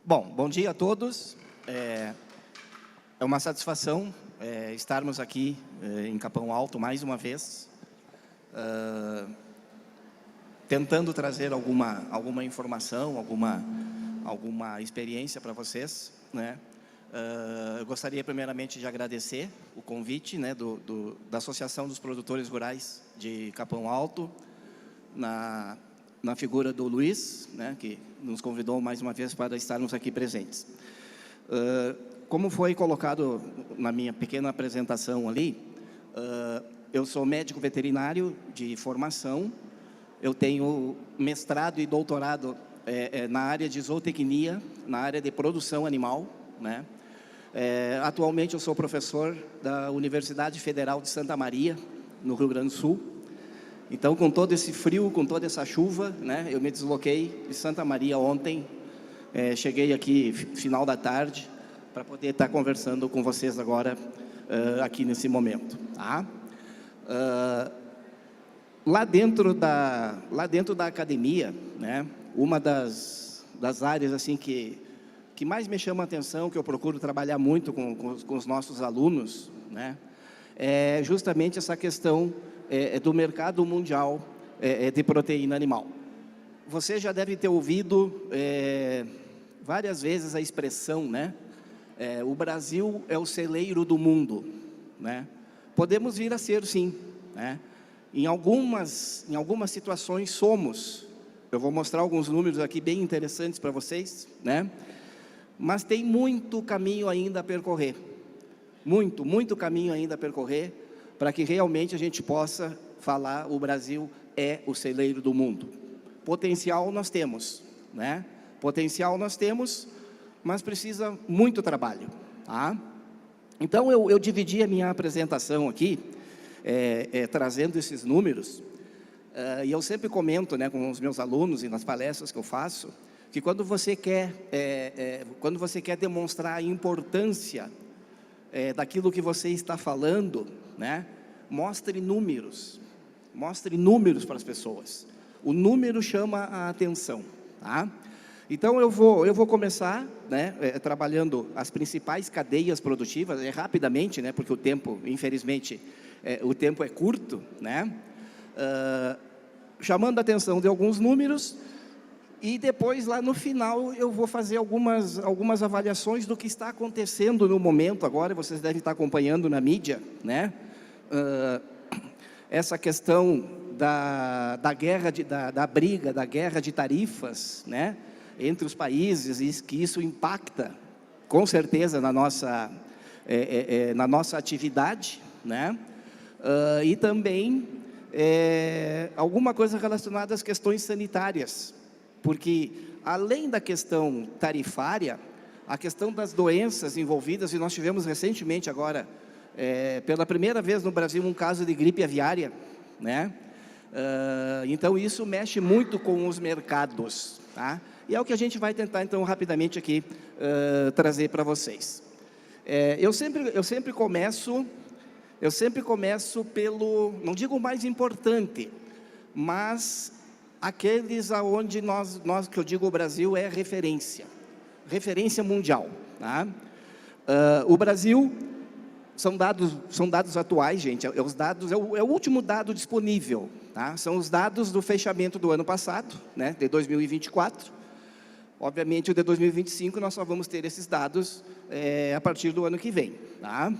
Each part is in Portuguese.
Bom dia a todos. É uma satisfação estarmos aqui em Capão Alto mais uma vez, tentando trazer alguma informação, alguma experiência para vocês, né? Eu gostaria primeiramente de agradecer o convite, né, da Associação dos Produtores Rurais de Capão Alto, na figura do Luiz, né, que nos convidou mais uma vez para estarmos aqui presentes. Como foi colocado na minha pequena apresentação ali, eu sou médico veterinário de formação, eu tenho mestrado e doutorado na área de zootecnia, na área de produção animal, né? Atualmente eu sou professor da Universidade Federal de Santa Maria, no Rio Grande do Sul. Então, com todo esse frio, com toda essa chuva, né, eu me desloquei de Santa Maria ontem, cheguei aqui final da tarde, para poder estar conversando com vocês agora, aqui nesse momento. Tá? Lá dentro da academia, né, uma das áreas assim, que mais me chama a atenção, que eu procuro trabalhar muito com os nossos alunos, né, é justamente essa questão do mercado mundial de proteína animal. Você já deve ter ouvido várias vezes a expressão, né? O Brasil é o celeiro do mundo, né? Podemos vir a ser, sim, né? Em algumas situações somos. Eu vou mostrar alguns números aqui bem interessantes para vocês, né? Mas tem muito caminho ainda a percorrer. Muito caminho ainda a percorrer, para que realmente a gente possa falar o Brasil é o celeiro do mundo. Potencial nós temos, né? Potencial nós temos, mas precisa muito trabalho. Tá? Então, eu dividi a minha apresentação aqui, trazendo esses números, e eu sempre comento, né, com os meus alunos e nas palestras que eu faço, que quando você quer demonstrar a importância daquilo que você está falando, né? Mostre números para as pessoas. O número chama a atenção, tá? Então eu vou começar, né, trabalhando as principais cadeias produtivas, rapidamente, né, porque o tempo, infelizmente, o tempo é curto, né? Chamando a atenção de alguns números. E depois, lá no final, eu vou fazer algumas avaliações do que está acontecendo no momento agora. Vocês devem estar acompanhando na mídia, né? Essa questão da briga, da guerra de tarifas, né? Entre os países, e que isso impacta, com certeza, na nossa atividade, né? E também alguma coisa relacionada às questões sanitárias. Porque, além da questão tarifária, a questão das doenças envolvidas, e nós tivemos recentemente agora, pela primeira vez no Brasil, um caso de gripe aviária, né? Então, isso mexe muito com os mercados, tá? E é o que a gente vai tentar, então, rapidamente aqui, trazer para vocês. Eu sempre começo pelo, não digo o mais importante, mas aqueles aonde que eu digo o Brasil é referência mundial, tá? O Brasil, são dados atuais, gente, é o último dado disponível, tá? São os dados do fechamento do ano passado, né, de 2024, obviamente o de 2025 nós só vamos ter esses dados a partir do ano que vem, tá?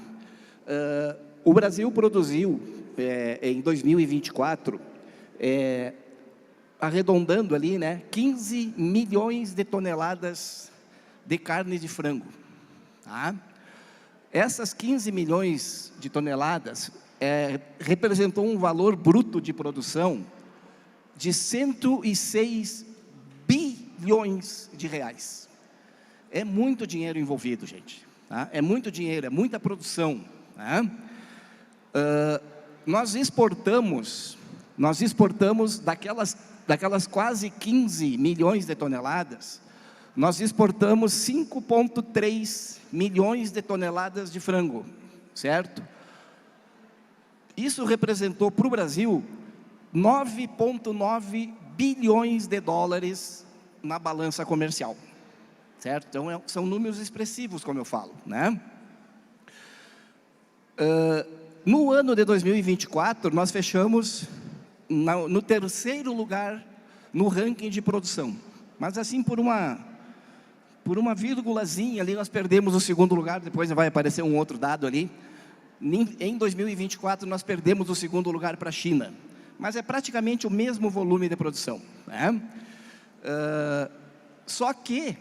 O Brasil produziu, em 2024, arredondando ali, né, 15 milhões de toneladas de carne de frango. Tá? Essas 15 milhões de toneladas representou um valor bruto de produção de 106 bilhões de reais. É muito dinheiro envolvido, gente. Tá? É muito dinheiro, é muita produção. Tá? Nós exportamos daquelas quase 15 milhões de toneladas, nós exportamos 5,3 milhões de toneladas de frango, certo? Isso representou para o Brasil 9,9 bilhões de dólares na balança comercial. certo? Então, são números expressivos, como eu falo, né? No ano de 2024, nós fechamos no terceiro lugar no ranking de produção. Mas assim, por uma vírgulazinha ali, nós perdemos o segundo lugar, depois vai aparecer um outro dado ali. Em 2024, nós perdemos o segundo lugar para a China. Mas é praticamente o mesmo volume de produção, né? Só que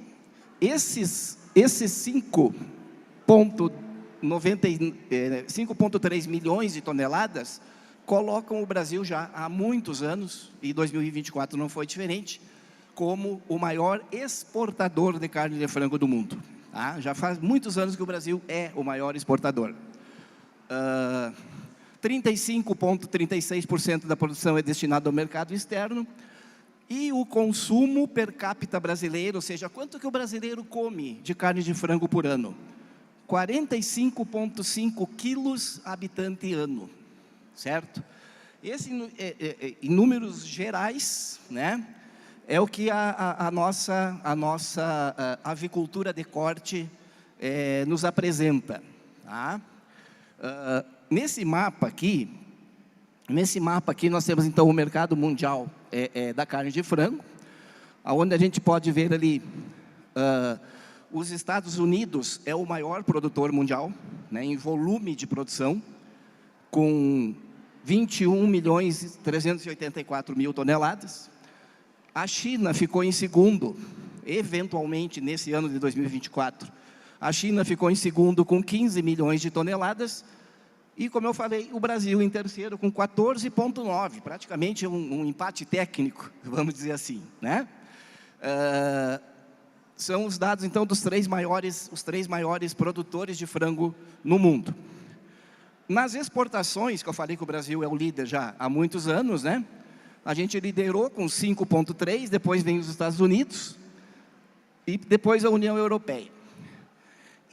esses 5,3 milhões de toneladas colocam o Brasil já há muitos anos, e 2024 não foi diferente, como o maior exportador de carne de frango do mundo. Tá? Já faz muitos anos que o Brasil é o maior exportador. 35,36% da produção é destinada ao mercado externo, e o consumo per capita brasileiro, ou seja, quanto que o brasileiro come de carne de frango por ano? 45,5 quilos habitante ano, certo? Esse, em números gerais, né, é o que a nossa avicultura de corte nos apresenta. Tá? Nesse mapa aqui nós temos então o mercado mundial da carne de frango, onde a gente pode ver ali, os Estados Unidos é o maior produtor mundial, né, em volume de produção, com 21.384.000 toneladas. A China ficou em segundo, eventualmente nesse ano de 2024. A China ficou em segundo com 15 milhões de toneladas. E, como eu falei, o Brasil em terceiro com 14,9, praticamente um empate técnico, vamos dizer assim, né? São os dados, então, os três maiores produtores de frango no mundo. Nas exportações, que eu falei que o Brasil é o líder já há muitos anos, né? A gente liderou com 5,3, depois vem os Estados Unidos, e depois a União Europeia.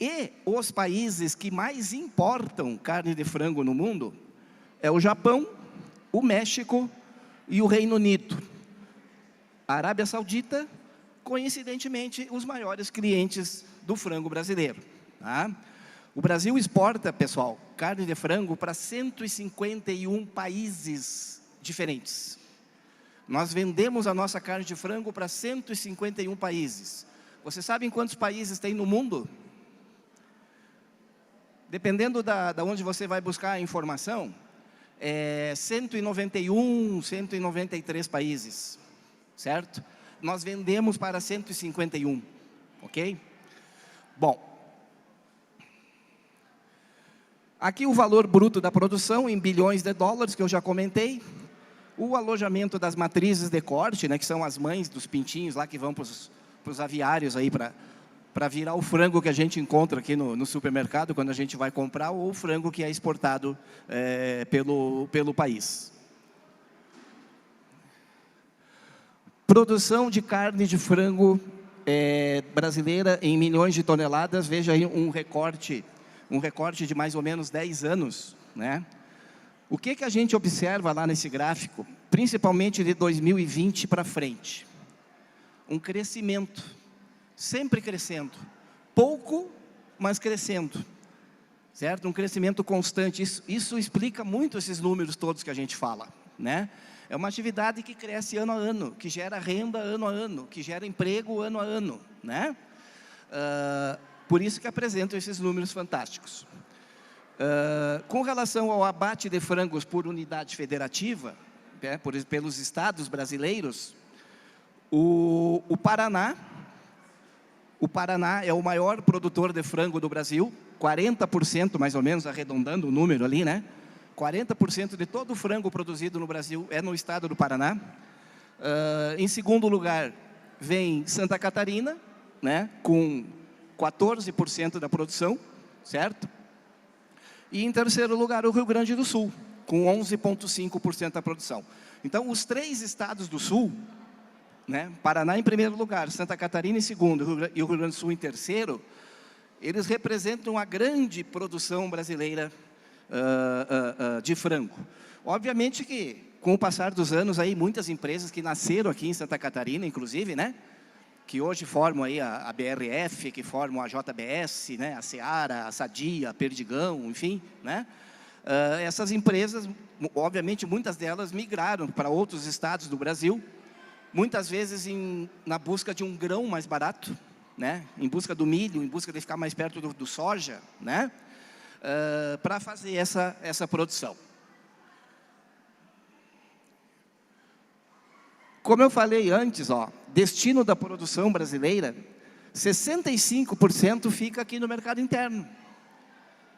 E os países que mais importam carne de frango no mundo é o Japão, o México e o Reino Unido. A Arábia Saudita, coincidentemente, os maiores clientes do frango brasileiro. Tá? O Brasil exporta, pessoal, carne de frango para 151 países diferentes. Nós vendemos a nossa carne de frango para 151 países. Vocês sabem quantos países tem no mundo? Dependendo da onde você vai buscar a informação, 191, 193 países, certo? Nós vendemos para 151, ok? Bom, aqui o valor bruto da produção em bilhões de dólares, que eu já comentei. O alojamento das matrizes de corte, né, que são as mães dos pintinhos lá que vão para os aviários aí para virar o frango que a gente encontra aqui no supermercado quando a gente vai comprar, ou o frango que é exportado pelo país. Produção de carne de frango brasileira em milhões de toneladas, veja aí um recorte de mais ou menos 10 anos, né? O que a gente observa lá nesse gráfico, principalmente de 2020 para frente? Um crescimento, sempre crescendo, pouco, mas crescendo, certo? Um crescimento constante. Isso explica muito esses números todos que a gente fala, né? É uma atividade que cresce ano a ano, que gera renda ano a ano, que gera emprego ano a ano, né? Por isso que apresentam esses números fantásticos. Com relação ao abate de frangos por unidade federativa, pelos estados brasileiros, o Paraná é o maior produtor de frango do Brasil, 40% mais ou menos, arredondando o número ali, né? 40% de todo o frango produzido no Brasil é no estado do Paraná. Em segundo lugar, vem Santa Catarina, né? Com 14% da produção, certo? E em terceiro lugar, o Rio Grande do Sul, com 11,5% da produção. Então, os três estados do Sul, né, Paraná em primeiro lugar, Santa Catarina em segundo e o Rio Grande do Sul em terceiro, eles representam a grande produção brasileira de frango. Obviamente que, com o passar dos anos, aí, muitas empresas que nasceram aqui em Santa Catarina, inclusive, né, que hoje formam aí a BRF, que formam a JBS, né, a Seara, a Sadia, a Perdigão, enfim, né? Essas empresas, obviamente, muitas delas migraram para outros estados do Brasil, muitas vezes na busca de um grão mais barato, né, em busca do milho, em busca de ficar mais perto do soja, né, para fazer essa produção. Como eu falei antes, destino da produção brasileira, 65% fica aqui no mercado interno,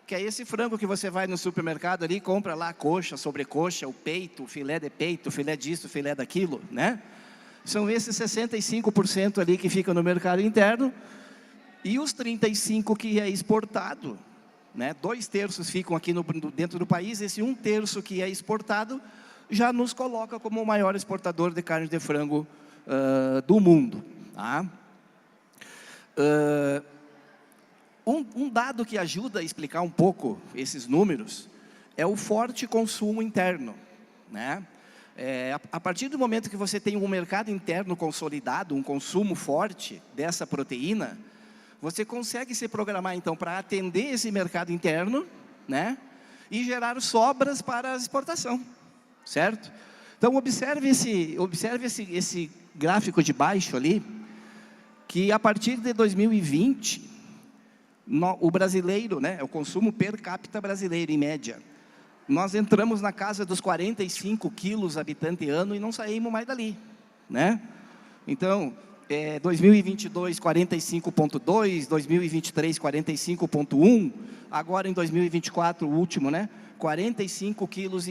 que é esse frango que você vai no supermercado ali, compra lá a coxa, sobrecoxa, o peito, o filé de peito, o filé disso, o filé daquilo, né? São esses 65% ali que ficam no mercado interno, e os 35% que é exportado, né? 2/3 ficam aqui dentro do país, esse 1/3 que é exportado, já nos coloca como o maior exportador de carne de frango do mundo. Tá? Um dado que ajuda a explicar um pouco esses números é o forte consumo interno. Né? A partir do momento que você tem um mercado interno consolidado, um consumo forte dessa proteína, você consegue se programar, então, para atender esse mercado interno, né? E gerar sobras para a exportação. Certo? Então, observe esse gráfico de baixo ali, que a partir de 2020, o brasileiro, né, o consumo per capita brasileiro, em média, nós entramos na casa dos 45 quilos habitante ano e não saímos mais dali. Né? Então, 2022, 45,2, 2023, 45,1, agora em 2024, o último, né, 45,5 quilos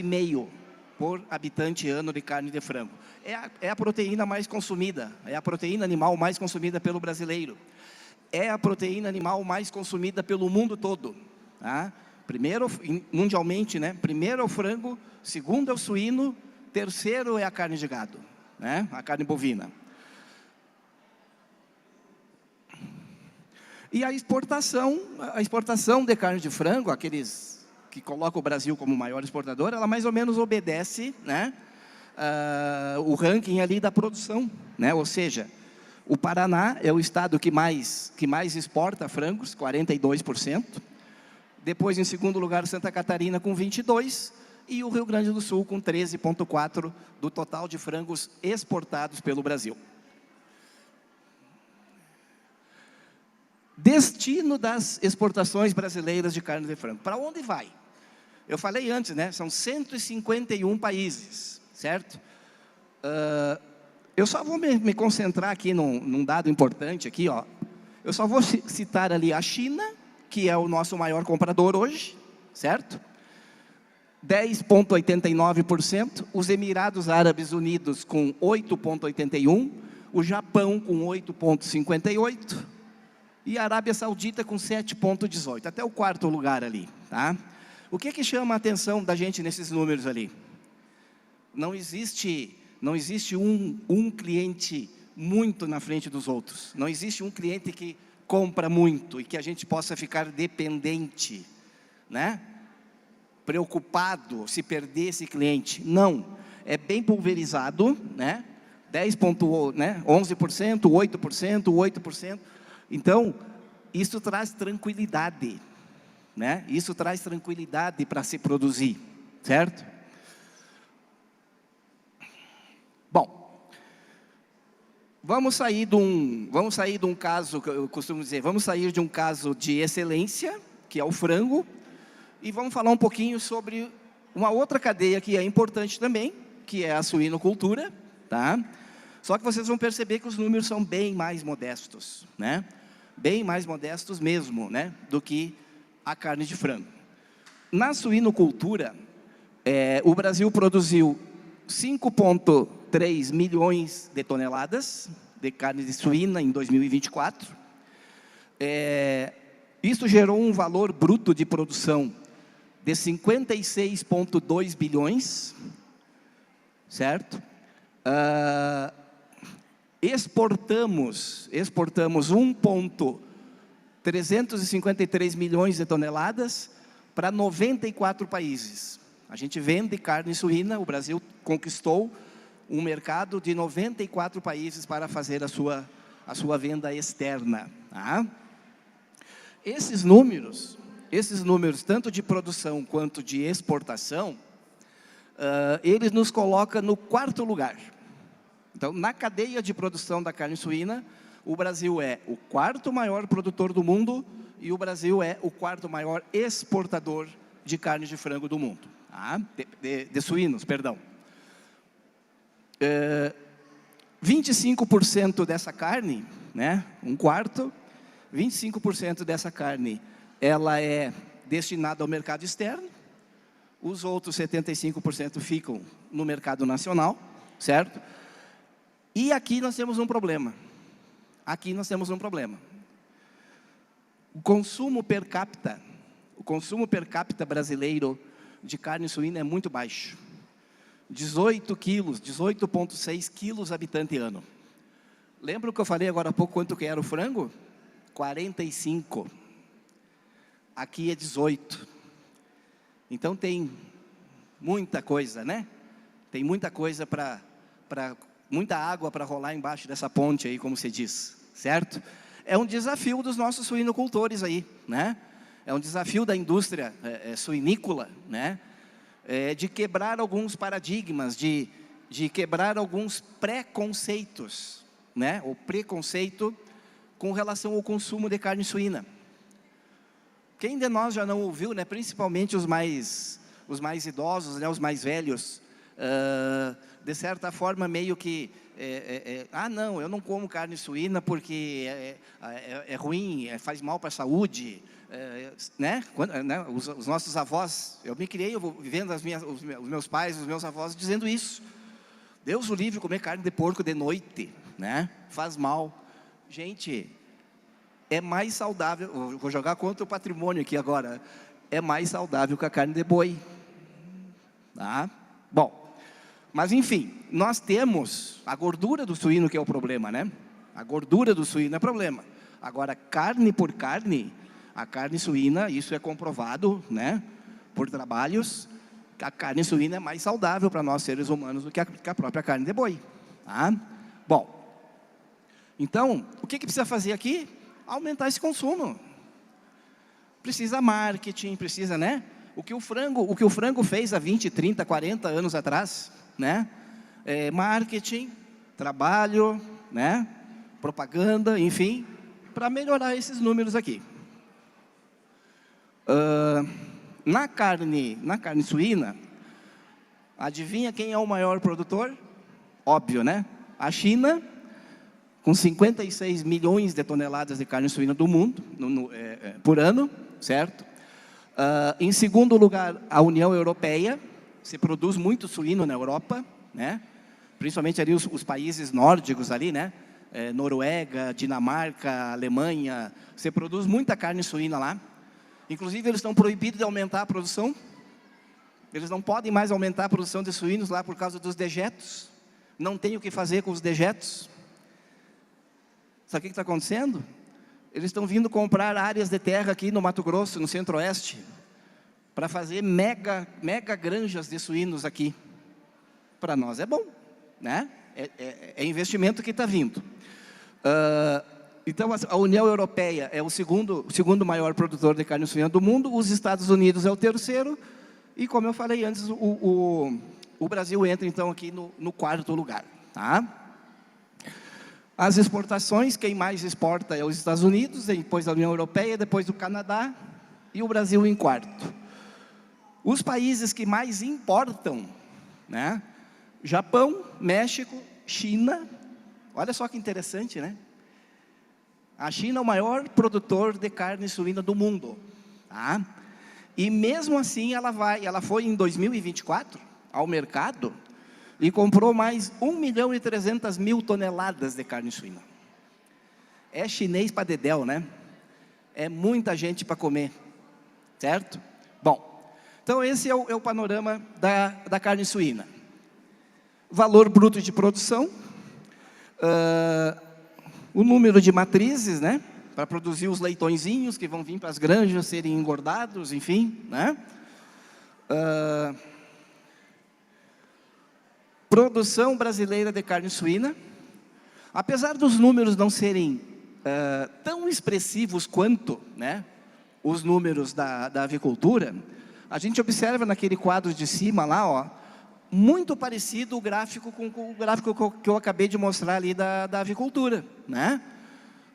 por habitante ano de carne de frango. É a proteína mais consumida, é a proteína animal mais consumida pelo brasileiro. É a proteína animal mais consumida pelo mundo todo. Tá? Primeiro, mundialmente, né? Primeiro é o frango, segundo é o suíno, terceiro é a carne de gado, né? A carne bovina. E a exportação de carne de frango, aqueles que coloca o Brasil como maior exportador, ela mais ou menos obedece, né, o ranking ali da produção, né? Ou seja, o Paraná é o estado que mais exporta frangos, 42%. Depois, em segundo lugar, Santa Catarina com 22%, e o Rio Grande do Sul com 13,4% do total de frangos exportados pelo Brasil. Destino das exportações brasileiras de carne de frango. Para onde vai? Eu falei antes, né? São 151 países, certo? Eu só vou me concentrar aqui num dado importante aqui, ó. Eu só vou citar ali a China, que é o nosso maior comprador hoje, certo? 10,89%, os Emirados Árabes Unidos com 8,81%, o Japão com 8,58%, e a Arábia Saudita com 7,18%, até o quarto lugar ali. Tá? O que chama a atenção da gente nesses números ali? Não existe um cliente muito na frente dos outros. Não existe um cliente que compra muito e que a gente possa ficar dependente, né? Preocupado se perder esse cliente. Não. É bem pulverizado, né? 11%, 8%, 8%. Então, isso traz tranquilidade, né? Isso traz tranquilidade para se produzir, certo? Bom, vamos sair de um caso, que eu costumo dizer, vamos sair de um caso de excelência, que é o frango, e vamos falar um pouquinho sobre uma outra cadeia que é importante também, que é a suinocultura, tá? Só que vocês vão perceber que os números são bem mais modestos, né? Bem mais modestos mesmo, né, do que a carne de frango. Na suinocultura, o Brasil produziu 5,3 milhões de toneladas de carne de suína em 2024. Isso gerou um valor bruto de produção de 56,2 bilhões, certo? Exportamos 1,353 milhões de toneladas para 94 países. A gente vende carne suína, o Brasil conquistou um mercado de 94 países para fazer a a sua venda externa. Tá? Esses números, tanto de produção quanto de exportação, eles nos colocam no 4º lugar. Então, na cadeia de produção da carne suína, o Brasil é o 4º maior produtor do mundo e o Brasil é o 4º maior exportador de carne de frango do mundo. Tá? De suínos, perdão. 25% dessa carne, né, 1/4, 25% dessa carne, ela é destinada ao mercado externo, os outros 75% ficam no mercado nacional, certo? E aqui nós temos um problema. O consumo per capita brasileiro de carne suína é muito baixo. 18,6 quilos habitante ano. Lembra o que eu falei agora há pouco, quanto que era o frango? 45. Aqui é 18. Então tem muita coisa, né? Tem muita coisa muita água para rolar embaixo dessa ponte aí, como se diz, certo? É um desafio dos nossos suinocultores aí, né? É um desafio da indústria suinícola, né? De quebrar alguns paradigmas, de quebrar alguns preconceitos, né? O preconceito com relação ao consumo de carne suína. Quem de nós já não ouviu, né? Principalmente os mais idosos, né? Os mais velhos, de certa forma meio que não, eu não como carne suína porque é ruim, faz mal para a saúde, né? Os nossos avós, eu me criei vendo os meus pais, os meus avós dizendo isso. Deus o livre comer carne de porco de noite, né? Faz mal. Gente, é mais saudável, vou jogar contra o patrimônio aqui agora, é mais saudável que a carne de boi. Tá? Bom, mas enfim, nós temos a gordura do suíno que é o problema, né? A gordura do suíno é o problema. Agora, carne por carne, a carne suína, isso é comprovado, né? Por trabalhos, que a carne suína é mais saudável para nós seres humanos do que a própria carne de boi. Tá? Bom, então, o que precisa fazer aqui? Aumentar esse consumo. Precisa marketing, precisa, né? O que o frango fez há 20, 30, 40 anos atrás, né? Marketing, trabalho, né? Propaganda, enfim, para melhorar esses números aqui. Na carne suína, adivinha quem é o maior produtor? Óbvio, né? A China, com 56 milhões de toneladas de carne suína do mundo, por ano, certo? Em segundo lugar, a União Europeia, se produz muito suíno na Europa, né? Principalmente ali os países nórdicos ali, né? Noruega, Dinamarca, Alemanha, se produz muita carne suína lá. Inclusive, eles estão proibidos de aumentar a produção. Eles não podem mais aumentar a produção de suínos lá por causa dos dejetos. Não tem o que fazer com os dejetos. Sabe o que está acontecendo? Eles estão vindo comprar áreas de terra aqui no Mato Grosso, no Centro-Oeste, para fazer mega granjas de suínos aqui. Para nós é bom, né? É investimento que está vindo. Então, a União Europeia é o segundo maior produtor de carne suína do mundo, os Estados Unidos é o terceiro, e como eu falei antes, o Brasil entra então aqui no 4º lugar. Tá? As exportações, quem mais exporta é os Estados Unidos, depois a União Europeia, depois o Canadá, e o Brasil em 4º. Os países que mais importam, né? Japão, México, China, olha só que interessante, né? A China é o maior produtor de carne suína do mundo. Tá? E mesmo assim, ela foi em 2024 ao mercado e comprou mais 1.300.000 toneladas de carne suína. É chinês para dedéu, né? É muita gente para comer, certo? Bom, então esse é o panorama da carne suína. Valor bruto de produção, o número de matrizes, né? Para produzir os leitõezinhos que vão vir para as granjas serem engordados, enfim, né? Produção brasileira de carne suína. Apesar dos números não serem tão expressivos quanto, né, os números da avicultura, a gente observa naquele quadro de cima lá, ó, muito parecido o gráfico com o gráfico que eu acabei de mostrar ali da avicultura, né?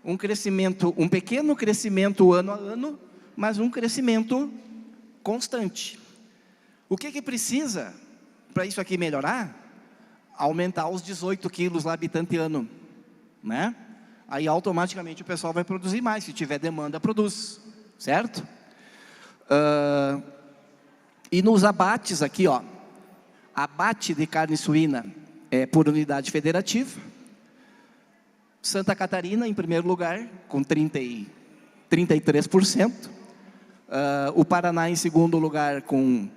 Um crescimento, um pequeno crescimento ano a ano, mas um crescimento constante. O que precisa para isso aqui melhorar? Aumentar os 18 quilos lá habitante ano, né? Aí automaticamente o pessoal vai produzir mais, se tiver demanda, produz, certo? E nos abates aqui, ó, abate de carne suína é por unidade federativa. Santa Catarina, em primeiro lugar, com 33%. O Paraná, em segundo lugar, com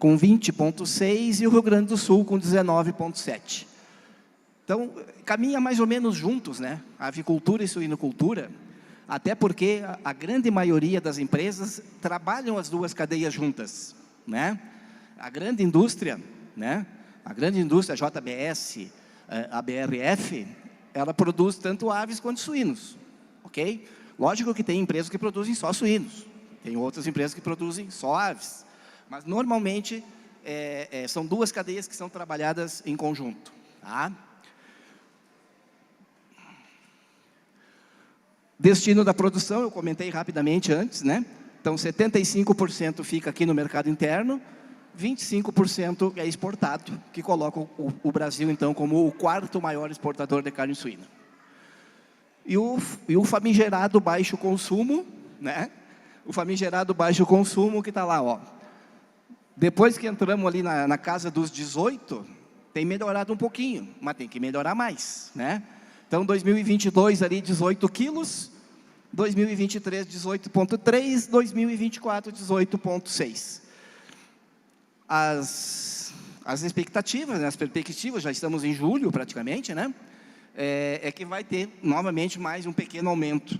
20,6%. E o Rio Grande do Sul, com 19,7%. Então, caminha mais ou menos juntos, né? A avicultura e suinocultura, até porque a grande maioria das empresas trabalham as duas cadeias juntas, né? A grande indústria, né? A grande indústria, a JBS, a BRF, ela produz tanto aves quanto suínos, ok? Lógico que tem empresas que produzem só suínos, tem outras empresas que produzem só aves, mas normalmente são duas cadeias que são trabalhadas em conjunto, tá? Destino da produção, eu comentei rapidamente antes, né? Então, 75% fica aqui no mercado interno, 25% é exportado, que coloca o Brasil, então, como o quarto maior exportador de carne suína. E o famigerado baixo consumo, né? O famigerado baixo consumo que está lá, ó. Depois que entramos ali na casa dos 18, tem melhorado um pouquinho, mas tem que melhorar mais, né? Então, 2022, ali, 18 quilos, 2023, 18,3, 2024, 18,6. As expectativas, né, as perspectivas, já estamos em julho praticamente, né? É que vai ter novamente mais um pequeno aumento,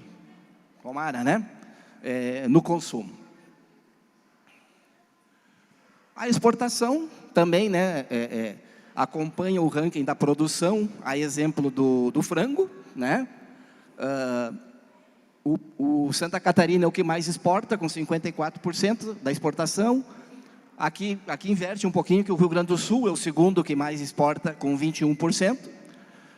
tomara, né? No consumo. A exportação também, né? Acompanha o ranking da produção, a exemplo do frango, né? O Santa Catarina é o que mais exporta, com 54% da exportação. Aqui inverte um pouquinho, que o Rio Grande do Sul é o segundo que mais exporta, com 21%.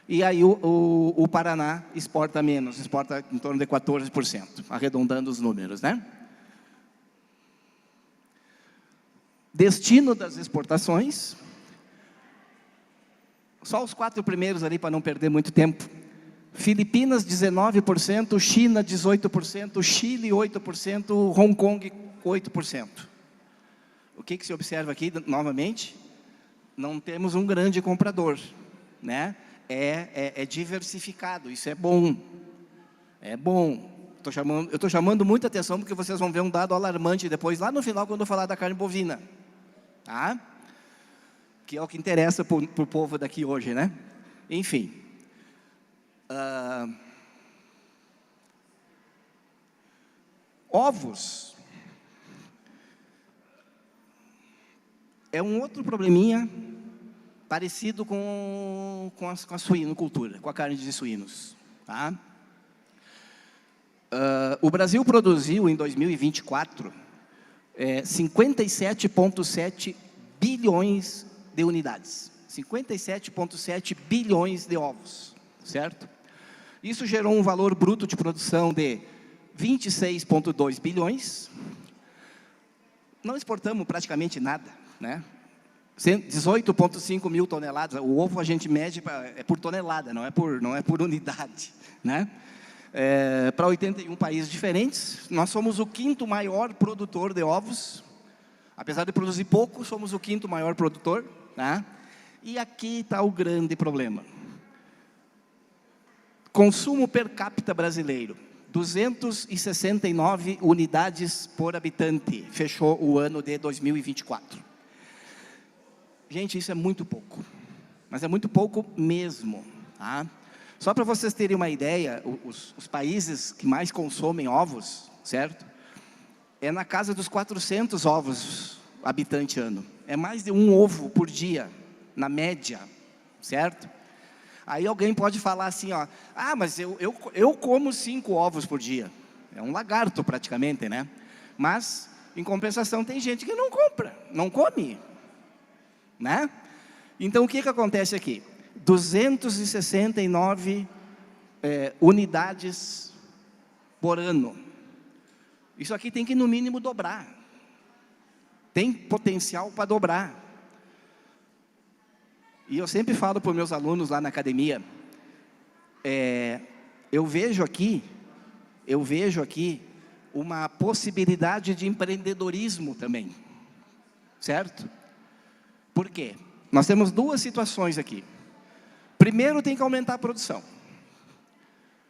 E aí o Paraná exporta menos, exporta em torno de 14%, arredondando os números, né? Destino das exportações. Só os 4 primeiros ali, para não perder muito tempo. Filipinas, 19%, China, 18%, Chile, 8%, Hong Kong, 8%. O que se observa aqui, novamente? Não temos um grande comprador, né? É diversificado, isso é bom. É bom. Eu estou chamando muita atenção, porque vocês vão ver um dado alarmante depois, lá no final, quando eu falar da carne bovina. Tá? Que é o que interessa para o povo daqui hoje, né? Enfim. Ovos. É um outro probleminha parecido com a suinocultura, com a carne de suínos. Tá? O Brasil produziu, em 2024, 57,7 bilhões de unidades. 57,7 bilhões de ovos, certo? Isso gerou um valor bruto de produção de 26,2 bilhões. Não exportamos praticamente nada, né? 18,5 mil toneladas. O ovo a gente mede por tonelada, não é por unidade, né? Para 81 países diferentes. Nós somos o 5º maior produtor de ovos. Apesar de produzir pouco, somos o 5º maior produtor, tá? E aqui está o grande problema. Consumo per capita brasileiro, 269 unidades por habitante, fechou o ano de 2024. Gente, isso é muito pouco, mas é muito pouco mesmo. Tá? Só para vocês terem uma ideia, os países que mais consomem ovos, certo? É na casa dos 400 ovos habitante ano. É mais de um ovo por dia, na média, certo? Aí alguém pode falar assim, ó, ah, mas eu como 5 ovos por dia. É um lagarto praticamente, né? Mas, em compensação, tem gente que não compra, não come, né? Então, o que acontece aqui? 269 unidades por ano. Isso aqui tem que, no mínimo, dobrar. Tem potencial para dobrar. E eu sempre falo para os meus alunos lá na academia, eu vejo aqui uma possibilidade de empreendedorismo também, certo? Por quê? Nós temos 2 situações aqui. Primeiro, tem que aumentar a produção.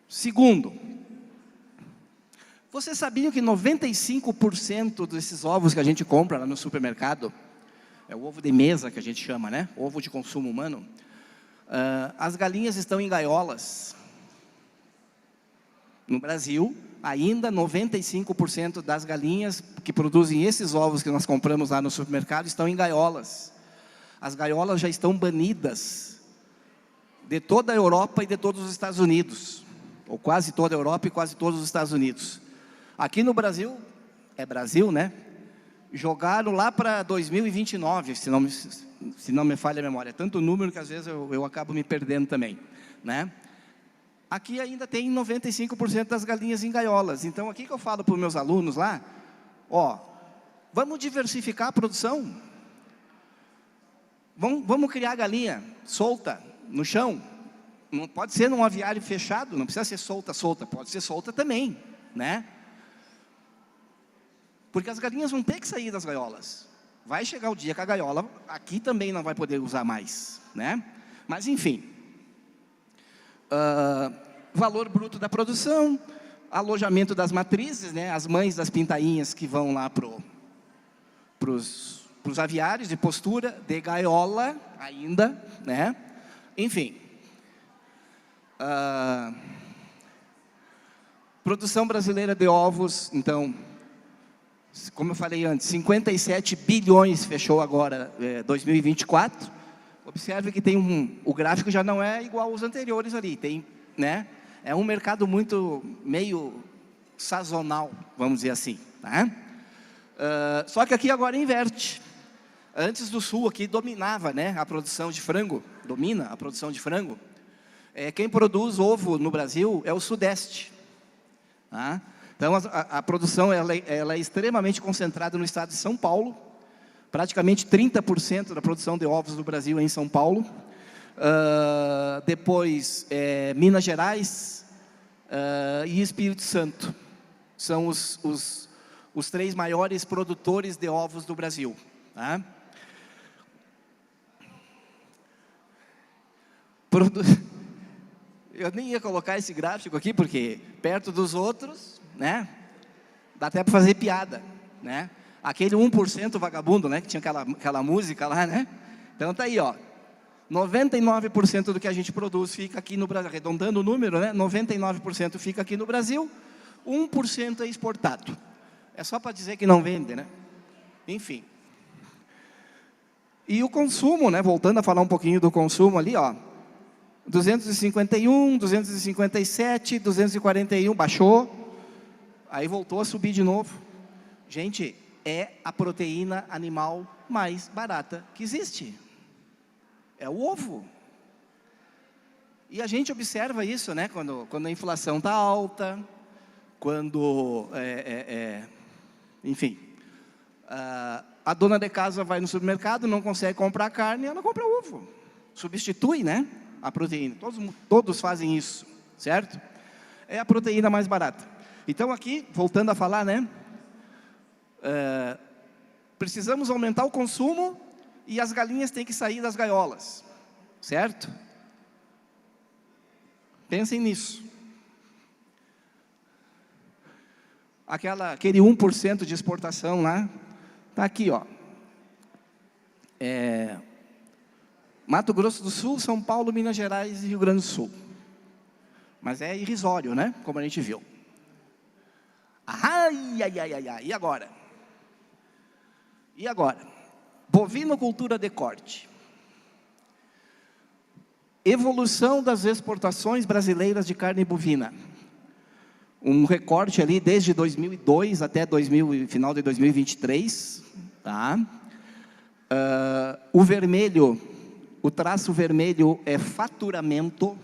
Segundo, vocês sabiam que 95% desses ovos que a gente compra lá no supermercado, é o ovo de mesa que a gente chama, né? Ovo de consumo humano, as galinhas estão em gaiolas. No Brasil, ainda 95% das galinhas que produzem esses ovos que nós compramos lá no supermercado estão em gaiolas. As gaiolas já estão banidas de toda a Europa e de todos os Estados Unidos, ou quase toda a Europa e quase todos os Estados Unidos. Aqui no Brasil, é Brasil, né? Jogaram lá para 2029, se não me falha a memória. É tanto número que às vezes eu acabo me perdendo também, né? Aqui ainda tem 95% das galinhas em gaiolas. Então, aqui que eu falo para os meus alunos lá, ó, vamos diversificar a produção. Vamos criar galinha solta no chão. Não pode ser num aviário fechado, não precisa ser solta, pode ser solta também, né? Porque as galinhas vão ter que sair das gaiolas. Vai chegar o dia que a gaiola aqui também não vai poder usar mais, né? Mas, enfim, valor bruto da produção, alojamento das matrizes, né? As mães das pintainhas que vão lá para os aviários de postura, de gaiola ainda, né? Enfim, produção brasileira de ovos, então, como eu falei antes, 57 bilhões fechou agora, 2024. Observe que tem o gráfico já não é igual aos anteriores ali, tem, né? É um mercado meio sazonal, vamos dizer assim, tá? Só que aqui agora inverte. Antes do sul aqui dominava, né, a produção de frango, domina a produção de frango. Quem produz ovo no Brasil é o Sudeste, tá? Então, a produção ela é extremamente concentrada no estado de São Paulo. Praticamente 30% da produção de ovos do Brasil é em São Paulo. Depois, Minas Gerais e Espírito Santo. São os 3 maiores produtores de ovos do Brasil, tá? Eu nem ia colocar esse gráfico aqui, porque perto dos outros, né, dá até para fazer piada, né? Aquele 1% vagabundo, né, que tinha aquela música lá, né? Então tá aí, ó, 99% do que a gente produz fica aqui no Brasil, arredondando o número, né? 99% fica aqui no Brasil, 1% é exportado. É só para dizer que não vende, né? Enfim. E o consumo, né, voltando a falar um pouquinho do consumo ali, ó, 251, 257, 241, baixou, aí voltou a subir de novo. Gente, é a proteína animal mais barata que existe. É o ovo. E a gente observa isso, né, quando a inflação está alta, quando, enfim, a dona de casa vai no supermercado, não consegue comprar carne, ela compra ovo. Substitui, né, a proteína. Todos fazem isso, certo? É a proteína mais barata. Então aqui, voltando a falar, né, precisamos aumentar o consumo e as galinhas têm que sair das gaiolas, certo? Pensem nisso. Aquele 1% de exportação lá, está aqui, ó. Mato Grosso do Sul, São Paulo, Minas Gerais e Rio Grande do Sul. Mas é irrisório, né? Como a gente viu. Ai, ai, ai, ai, ai. E agora? Bovinocultura de corte. evolução das exportações brasileiras de carne bovina. Um recorte ali desde 2002 até final de 2023, tá? O vermelho, o traço vermelho é faturamento,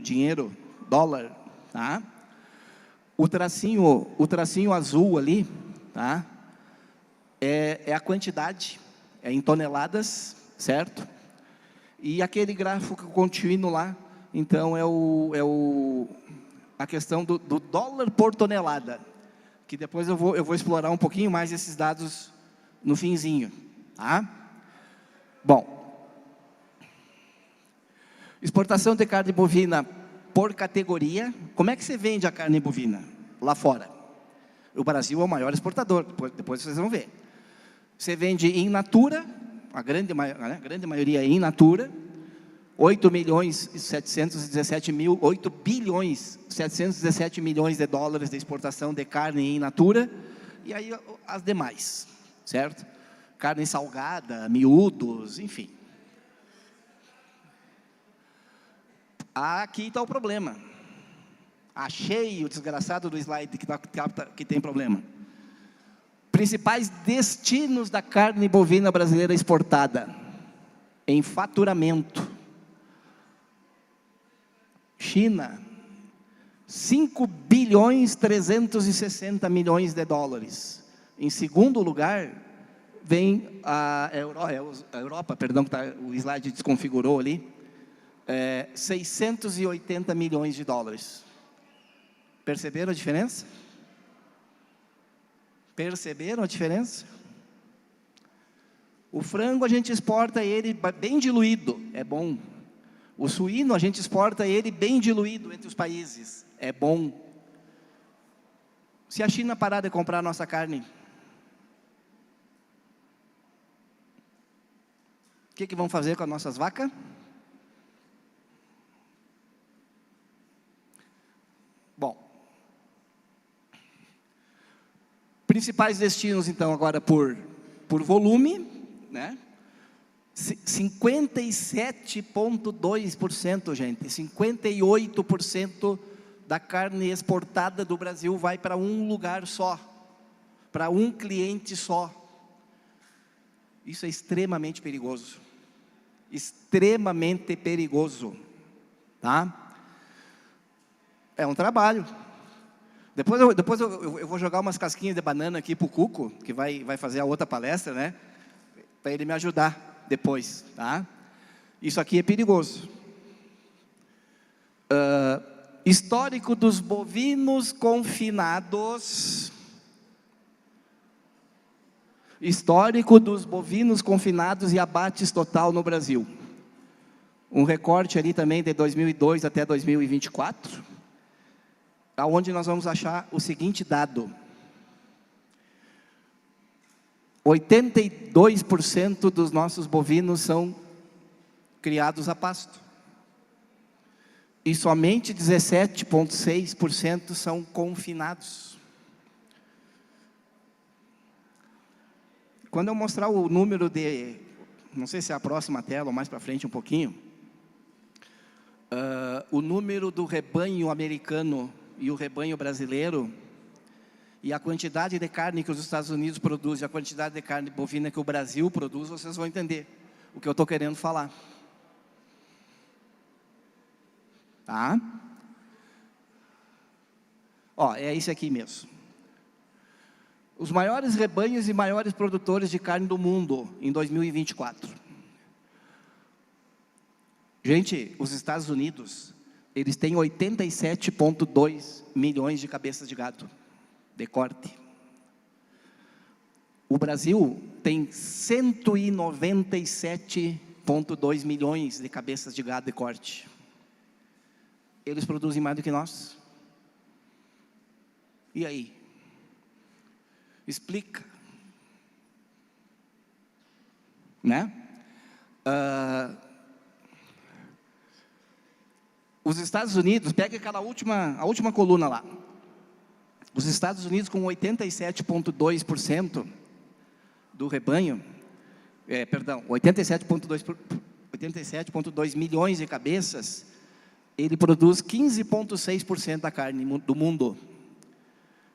dinheiro, dólar, tá? O tracinho azul ali, tá? É a quantidade, é em toneladas, certo? E aquele gráfico contínuo lá, então, a questão do dólar por tonelada, que depois eu vou explorar um pouquinho mais esses dados no finzinho, tá? Bom, exportação de carne bovina por categoria. Como é que você vende a carne bovina lá fora? O Brasil é o maior exportador, depois vocês vão ver. Você vende in natura, a grande maioria é in natura, 8 bilhões 717 milhões de dólares de exportação de carne in natura, e aí as demais, certo? Carne salgada, miúdos, enfim. Aqui está o problema. Achei o desgraçado do slide que tem problema. Principais destinos da carne bovina brasileira exportada em faturamento. China, 5 bilhões 360 milhões de dólares. Em segundo lugar, vem a Europa, perdão, o slide desconfigurou ali, 680 milhões de dólares. Perceberam a diferença? Perceberam a diferença? O frango a gente exporta ele bem diluído, é bom. O suíno a gente exporta ele bem diluído entre os países, é bom. Se a China parar de comprar a nossa carne, o que vão fazer com as nossas vacas? Bom, principais destinos, então, agora por volume, né? 57,2%, gente, 58% da carne exportada do Brasil vai para um lugar só, para um cliente só. Isso é extremamente perigoso. Extremamente perigoso, tá? É um trabalho. Depois eu vou jogar umas casquinhas de banana aqui para o Cuco, que vai fazer a outra palestra, né? Para ele me ajudar depois, tá? Isso aqui é perigoso. Histórico dos bovinos confinados. Histórico dos bovinos confinados e abates total no Brasil. Um recorte ali também de 2002 até 2024, aonde nós vamos achar o seguinte dado: 82% dos nossos bovinos são criados a pasto. E somente 17,6% são confinados. Quando eu mostrar o número de, não sei se é a próxima tela ou mais para frente um pouquinho, o número do rebanho americano e o rebanho brasileiro, e a quantidade de carne que os Estados Unidos produzem, e a quantidade de carne bovina que o Brasil produz, vocês vão entender o que eu estou querendo falar. Tá? Ó, é esse aqui mesmo. Os maiores rebanhos e maiores produtores de carne do mundo em 2024. Gente, os Estados Unidos, eles têm 87,2 milhões de cabeças de gado de corte. O Brasil tem 197,2 milhões de cabeças de gado de corte. Eles produzem mais do que nós. E aí? Explica. Né? Os Estados Unidos, pega aquela a última coluna lá. Os Estados Unidos, com 87,2% do rebanho, 87,2% 87,2 milhões de cabeças, ele produz 15,6% da carne do mundo.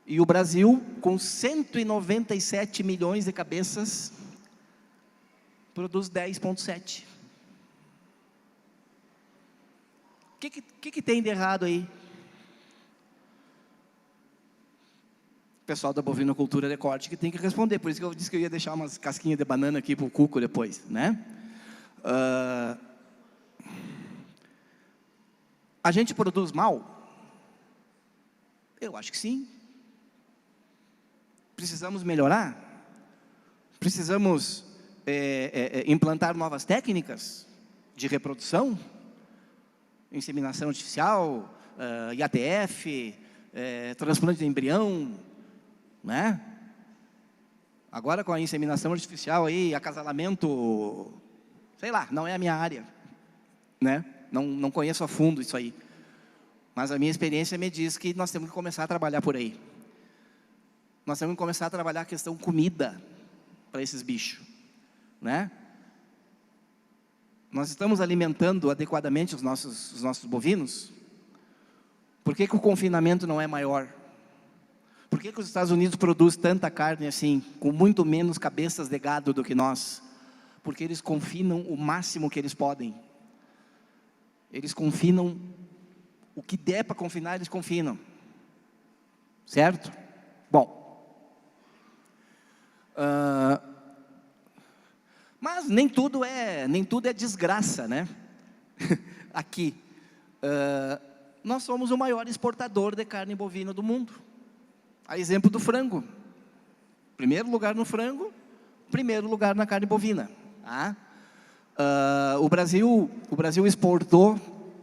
E o Brasil, com 197 milhões de cabeças, produz 10,7%. O que tem de errado aí? O pessoal da Bovinocultura de Corte que tem que responder. Por isso que eu disse que eu ia deixar umas casquinhas de banana aqui para o Cuco depois, né? A gente produz mal? Eu acho que sim. Precisamos melhorar? Precisamos implantar novas técnicas de reprodução? Inseminação artificial, IATF, transplante de embrião, né? Agora com a inseminação artificial aí, acasalamento, sei lá, não é a minha área, né? Não conheço a fundo isso aí. Mas a minha experiência me diz que nós temos que começar a trabalhar por aí. Nós temos que começar a trabalhar a questão comida para esses bichos, né? Nós estamos alimentando adequadamente os nossos bovinos? Por que o confinamento não é maior? Por que os Estados Unidos produzem tanta carne assim, com muito menos cabeças de gado do que nós? Porque eles confinam o máximo que eles podem. Eles confinam o que der para confinar, eles confinam. Certo? Bom. Mas nem tudo é desgraça, né? Aqui. Nós somos o maior exportador de carne bovina do mundo. A exemplo do frango. Primeiro lugar no frango, primeiro lugar na carne bovina. Tá? O Brasil exportou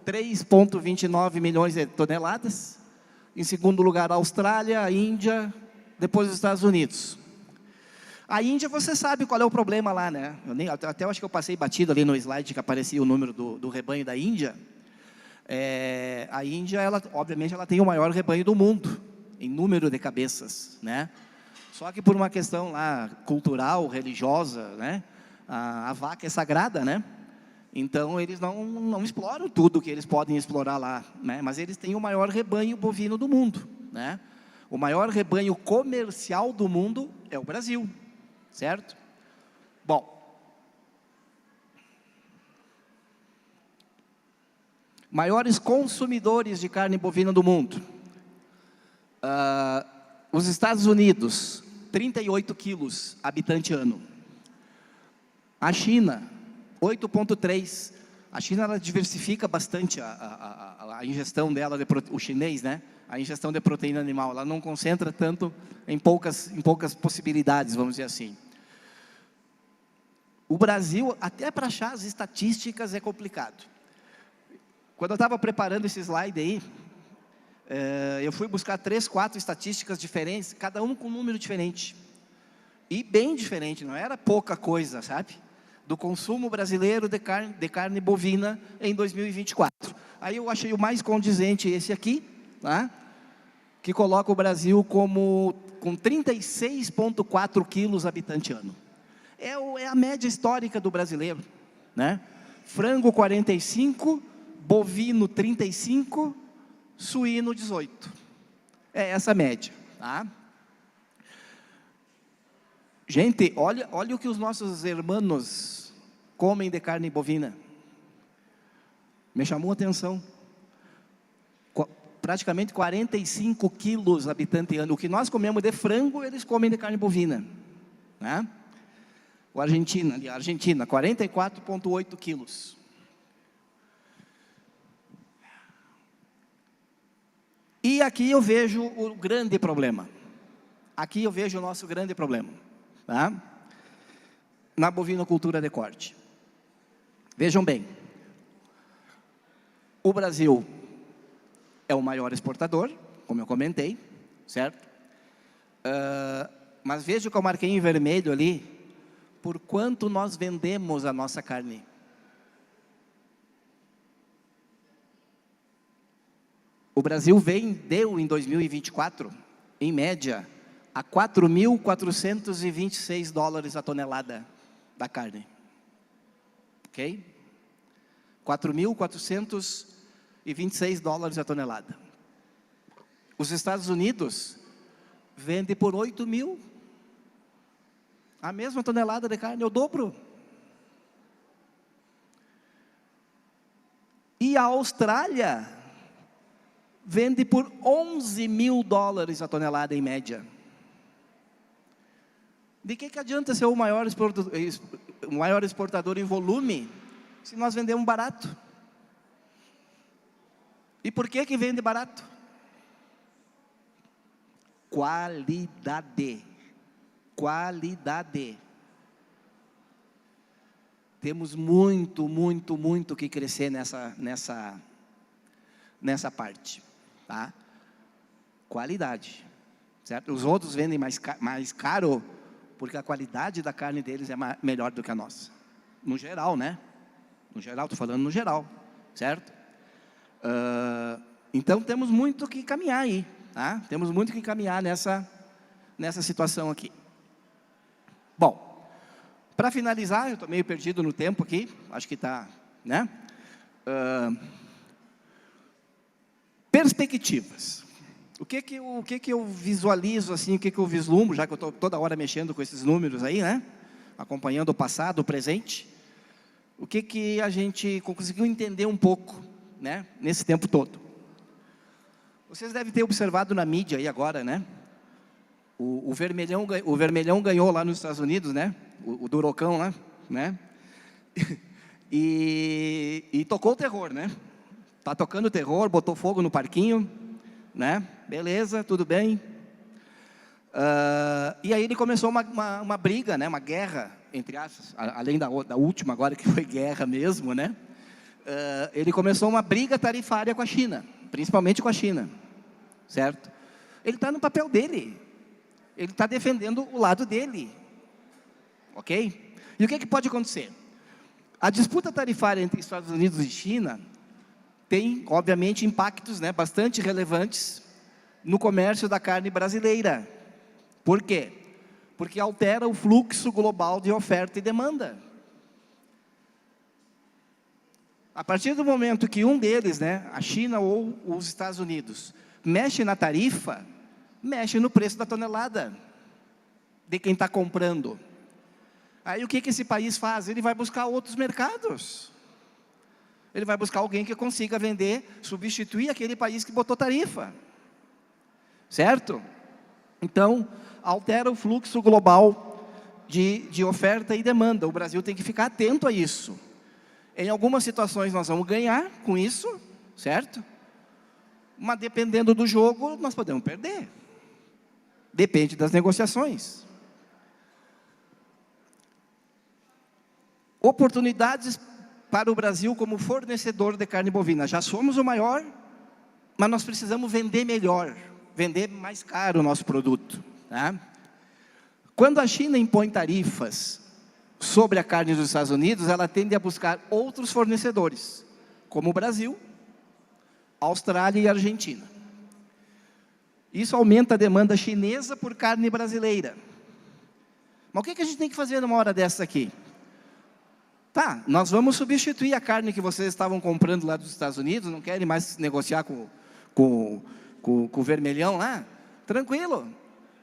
3,29 milhões de toneladas. Em segundo lugar, a Austrália, a Índia, depois os Estados Unidos. A Índia, você sabe qual é o problema lá, né? Até acho que eu passei batido ali no slide que aparecia o número do rebanho da Índia. A Índia, obviamente, ela tem o maior rebanho do mundo, em número de cabeças, né? Só que por uma questão lá cultural, religiosa, né? A vaca é sagrada, né? Então, eles não exploram tudo que eles podem explorar lá, né? Mas eles têm o maior rebanho bovino do mundo, né? O maior rebanho comercial do mundo é o Brasil, certo? Bom, maiores consumidores de carne bovina do mundo. Os Estados Unidos, 38 quilos habitante ano. A China, 8,3. A China, ela diversifica bastante a ingestão dela, o chinês, né? A ingestão de proteína animal. Ela não concentra tanto em poucas possibilidades, vamos dizer assim. O Brasil, até para achar as estatísticas é complicado. Quando eu estava preparando esse slide aí, eu fui buscar 3, 4 estatísticas diferentes, cada um com um número diferente. E bem diferente, não era pouca coisa, sabe? Do consumo brasileiro de carne bovina em 2024. Aí eu achei o mais condizente esse aqui, tá? Que coloca o Brasil com 36,4 quilos habitante ano. É a média histórica do brasileiro, né? Frango 45, bovino 35, suíno 18. É essa a média, tá? Gente, olha o que os nossos irmãos comem de carne bovina. Me chamou a atenção. Praticamente 45 quilos habitante ano. O que nós comemos de frango, eles comem de carne bovina, né? A Argentina, 44,8 quilos. E aqui eu vejo o grande problema. Aqui eu vejo o nosso grande problema, tá? Na bovinocultura de corte. Vejam bem, o Brasil é o maior exportador, como eu comentei, certo? Mas veja que eu marquei em vermelho ali, por quanto nós vendemos a nossa carne. O Brasil vendeu em 2024, em média, a 4.426 dólares a tonelada da carne. Ok? 4.426 dólares a tonelada. Os Estados Unidos vendem por 8 mil. A mesma tonelada de carne, é o dobro. E a Austrália vende por 11 mil dólares a tonelada em média. De que adianta ser o maior exportador em volume, se nós vendemos barato? E por que vende barato? Qualidade. Qualidade. Temos muito que crescer nessa parte, tá? Qualidade, certo? Os outros vendem mais caro, porque a qualidade da carne deles é melhor do que a nossa. No geral, né? No geral, estou falando no geral, certo? Então, temos muito que caminhar aí, tá? Temos muito que caminhar nessa situação aqui. Bom, para finalizar, eu estou meio perdido no tempo aqui, acho que está, né? Perspectivas. O que eu visualizo, assim, o que eu vislumbro, já que eu estou toda hora mexendo com esses números aí, né? Acompanhando o passado, o presente. O que a gente conseguiu entender um pouco, né? Nesse tempo todo. Vocês devem ter observado na mídia aí agora, né? O vermelhão ganhou lá nos Estados Unidos, né? O Durocão lá, né? E tocou o terror, né? Tá tocando o terror, botou fogo no parquinho, né? Beleza, tudo bem. E aí ele começou uma briga, né? Uma guerra, entre aspas, além da última agora, que foi guerra mesmo, né? Ele começou uma briga tarifária com a China, principalmente com a China, certo? Ele está no papel dele, ele está defendendo o lado dele, ok? E o que pode acontecer? A disputa tarifária entre Estados Unidos e China tem, obviamente, impactos, né, bastante relevantes no comércio da carne brasileira. Por quê? Porque altera o fluxo global de oferta e demanda. A partir do momento que um deles, né, a China ou os Estados Unidos, mexe na tarifa, mexe no preço da tonelada de quem está comprando. Aí o que esse país faz? Ele vai buscar outros mercados. Ele vai buscar alguém que consiga vender, substituir aquele país que botou tarifa. Certo? Então, altera o fluxo global de oferta e demanda. O Brasil tem que ficar atento a isso. Em algumas situações nós vamos ganhar com isso, certo? Mas dependendo do jogo, nós podemos perder. Depende das negociações. Oportunidades para o Brasil como fornecedor de carne bovina. Já somos o maior, mas nós precisamos vender melhor, vender mais caro o nosso produto, tá? Quando a China impõe tarifas sobre a carne dos Estados Unidos, ela tende a buscar outros fornecedores, como o Brasil, Austrália e Argentina. Isso aumenta a demanda chinesa por carne brasileira. Mas o que a gente tem que fazer numa hora dessa aqui? Tá, nós vamos substituir a carne que vocês estavam comprando lá dos Estados Unidos, não querem mais negociar com o vermelhão lá? Tranquilo,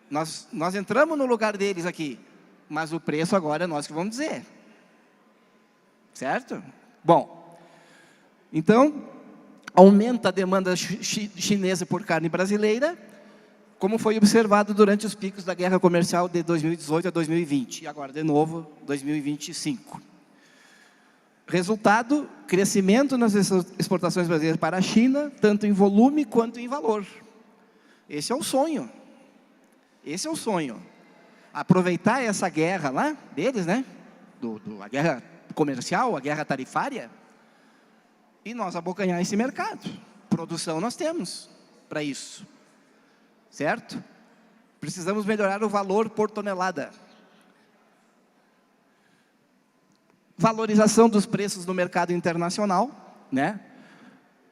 nós entramos no lugar deles aqui, mas o preço agora é nós que vamos dizer. Certo? Bom, então, aumenta a demanda chinesa por carne brasileira, como foi observado durante os picos da guerra comercial de 2018 a 2020, e agora de novo, 2025. Resultado, crescimento nas exportações brasileiras para a China, tanto em volume quanto em valor. Esse é o sonho. Esse é o sonho. Aproveitar essa guerra lá deles, né? A guerra comercial, a guerra tarifária, e nós abocanhar esse mercado. Produção nós temos para isso. Certo? Precisamos melhorar o valor por tonelada. Valorização dos preços no mercado internacional, né?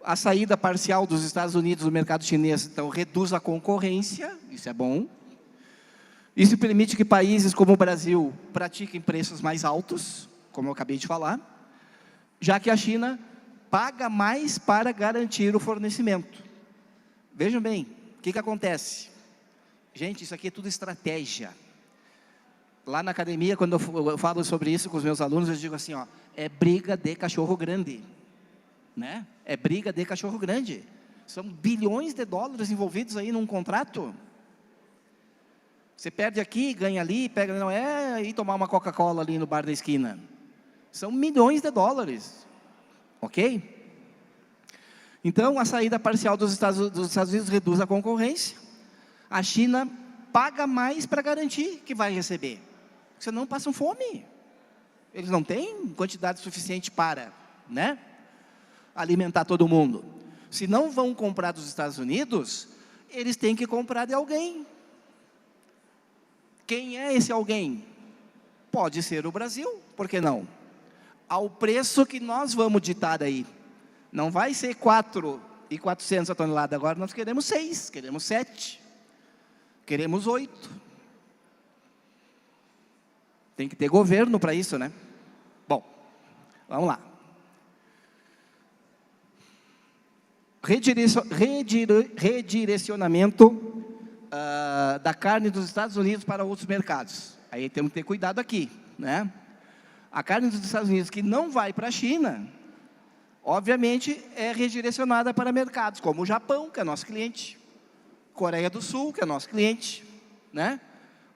A saída parcial dos Estados Unidos do mercado chinês, então, reduz a concorrência, isso é bom. Isso permite que países como o Brasil pratiquem preços mais altos, como eu acabei de falar, já que a China paga mais para garantir o fornecimento. Vejam bem, o que acontece? Gente, isso aqui é tudo estratégia. Lá na academia, quando eu falo sobre isso com os meus alunos, eu digo assim, ó, é briga de cachorro grande, né? É briga de cachorro grande. São bilhões de dólares envolvidos aí num contrato. Você perde aqui, ganha ali, pega, não é ir tomar uma Coca-Cola ali no bar da esquina. São milhões de dólares, ok? Então, a saída parcial dos Estados Unidos reduz a concorrência. A China paga mais para garantir que vai receber. Senão passam fome. Eles não têm quantidade suficiente para, né, alimentar todo mundo. Se não vão comprar dos Estados Unidos, eles têm que comprar de alguém. Quem é esse alguém? Pode ser o Brasil, por que não? Ao preço que nós vamos ditar aí. Não vai ser 4.400 a tonelada, agora nós queremos 6, queremos 7, queremos 8. Tem que ter governo para isso, né? Bom, vamos lá. Redirecionamento da carne dos Estados Unidos para outros mercados. Aí temos que ter cuidado aqui, né? A carne dos Estados Unidos que não vai para a China, obviamente é redirecionada para mercados como o Japão, que é nosso cliente, Coreia do Sul, que é nosso cliente, né?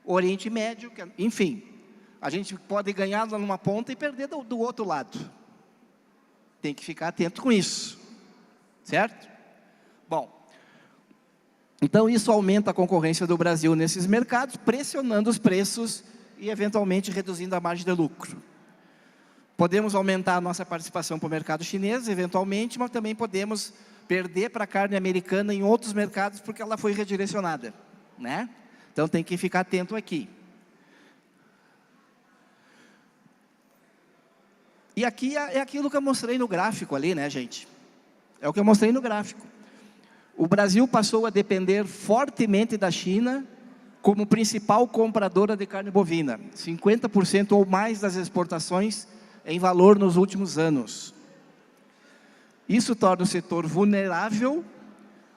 Oriente Médio, enfim, a gente pode ganhar numa ponta e perder do outro lado. Tem que ficar atento com isso, certo? Bom, então isso aumenta a concorrência do Brasil nesses mercados, pressionando os preços e eventualmente reduzindo a margem de lucro. Podemos aumentar a nossa participação para o mercado chinês, eventualmente, mas também podemos perder para a carne americana em outros mercados, porque ela foi redirecionada, né? Então tem que ficar atento aqui. E aqui é aquilo que eu mostrei no gráfico ali, né, gente? É o que eu mostrei no gráfico. O Brasil passou a depender fortemente da China como principal compradora de carne bovina. 50% ou mais das exportações em valor nos últimos anos. Isso torna o setor vulnerável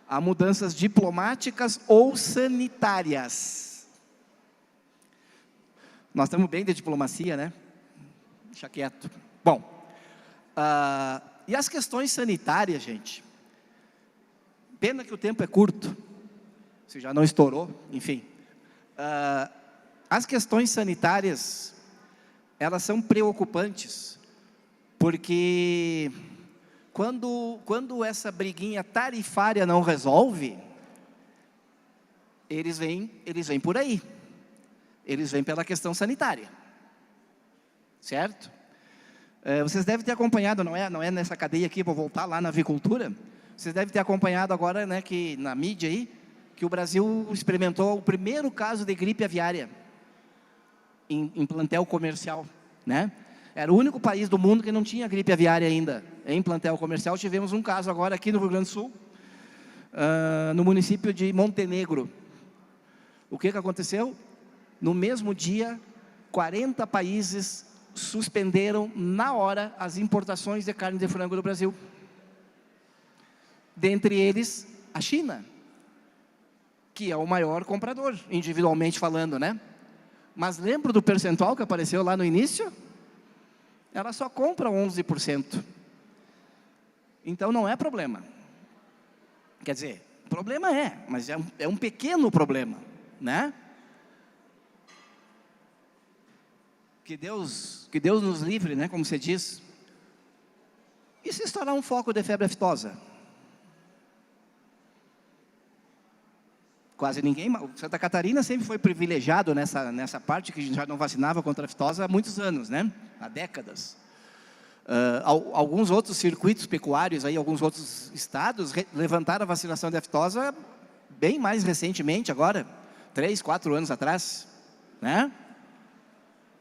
a mudanças diplomáticas ou sanitárias. Nós estamos bem de diplomacia, né? Deixa quieto. Bom, e as questões sanitárias, gente? Pena que o tempo é curto, se já não estourou, enfim. As questões sanitárias, elas são preocupantes, porque quando essa briguinha tarifária não resolve, eles vêm por aí, eles vêm pela questão sanitária, certo? Vocês devem ter acompanhado, não é nessa cadeia aqui, vou voltar lá na avicultura, vocês devem ter acompanhado agora, né, que na mídia aí, que o Brasil experimentou o primeiro caso de gripe aviária em plantel comercial, né? Era o único país do mundo que não tinha gripe aviária ainda em plantel comercial. Tivemos um caso agora aqui no Rio Grande do Sul, no município de Montenegro. O que aconteceu? No mesmo dia, 40 países suspenderam na hora as importações de carne de frango do Brasil. Dentre eles, a China, que é o maior comprador, individualmente falando, né? Mas lembra do percentual que apareceu lá no início? Ela só compra 11%. Então não é problema. Quer dizer, problema mas é um pequeno problema, né? Que Deus nos livre, né? Como você diz. E se estourar um foco de febre aftosa? Quase ninguém. Santa Catarina sempre foi privilegiado nessa parte, que a gente já não vacinava contra a aftosa há muitos anos, né? Há décadas. Alguns outros circuitos pecuários, aí, alguns outros estados, levantaram a vacinação de aftosa bem mais recentemente, agora, 3, 4 anos atrás, né?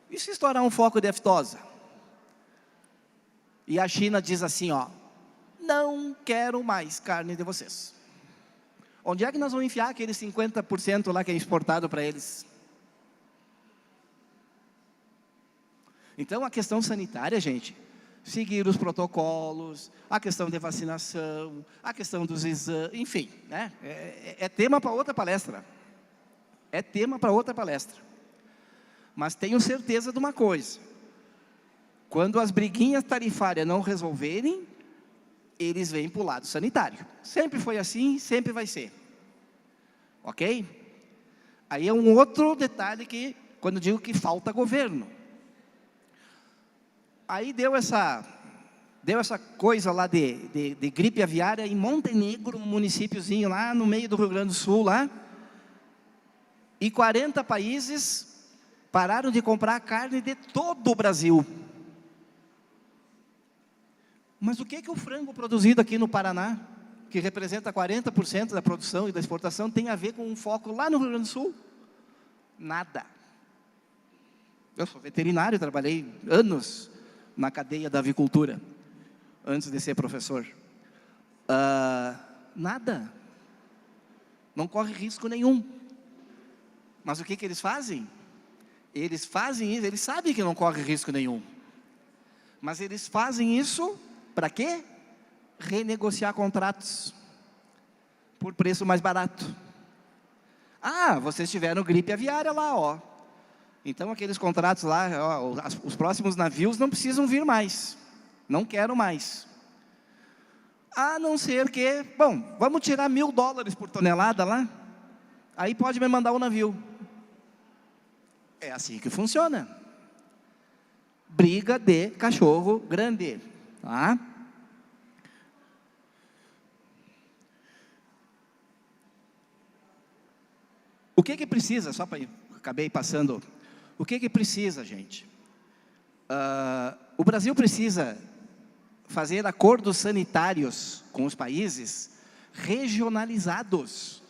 E se estourar um foco de aftosa? E a China diz assim, ó, não quero mais carne de vocês. Onde é que nós vamos enfiar aqueles 50% lá que é exportado para eles? Então, a questão sanitária, gente, seguir os protocolos, a questão de vacinação, a questão dos exames, enfim, né? É tema para outra palestra. É tema para outra palestra. Mas tenho certeza de uma coisa: quando as briguinhas tarifárias não resolverem, eles vêm para o lado sanitário. Sempre foi assim, sempre vai ser. Ok? Aí é um outro detalhe que, quando digo que falta governo. Aí deu essa coisa lá de gripe aviária em Montenegro, um municípiozinho lá no meio do Rio Grande do Sul, lá. E 40 países pararam de comprar carne de todo o Brasil. Mas o que o frango produzido aqui no Paraná, que representa 40% da produção e da exportação, tem a ver com um foco lá no Rio Grande do Sul? Nada. Eu sou veterinário, trabalhei anos na cadeia da avicultura, antes de ser professor. Nada. Não corre risco nenhum. Mas o que eles fazem? Eles fazem isso, eles sabem que não corre risco nenhum. Mas eles fazem isso para quê? Renegociar contratos por preço mais barato. Ah, vocês tiveram gripe aviária lá, ó. Então aqueles contratos lá, ó, os próximos navios não precisam vir mais. Não quero mais. A não ser que, bom, vamos tirar $1.000 por tonelada lá, aí pode me mandar o navio. É assim que funciona. Briga de cachorro grande, tá? O que precisa, só para acabei passando, o que precisa, gente? O Brasil precisa fazer acordos sanitários com os países regionalizados.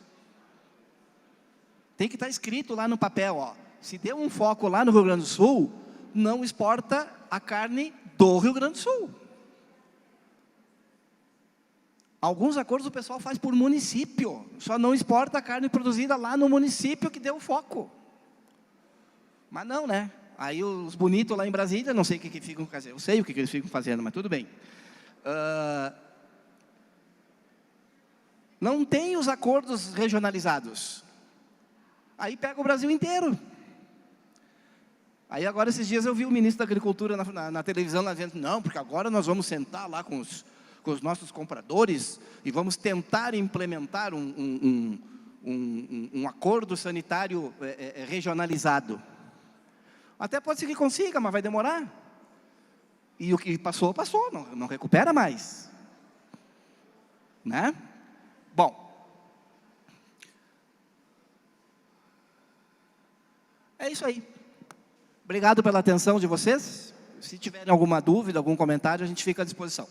Tem que estar escrito lá no papel, ó, se deu um foco lá no Rio Grande do Sul, não exporta a carne do Rio Grande do Sul. Alguns acordos o pessoal faz por município, só não exporta a carne produzida lá no município que deu o foco. Mas não, né? Aí os bonitos lá em Brasília, não sei o que ficam fazendo, eu sei o que eles ficam fazendo, mas tudo bem. Não tem os acordos regionalizados. Aí pega o Brasil inteiro. Aí agora esses dias eu vi o ministro da Agricultura na televisão lá dizendo, não, porque agora nós vamos sentar lá com os nossos compradores e vamos tentar implementar um acordo sanitário regionalizado. Até pode ser que consiga, mas vai demorar. E o que passou, passou, não recupera mais. Né? Bom, é isso aí. Obrigado pela atenção de vocês. Se tiverem alguma dúvida, algum comentário, a gente fica à disposição.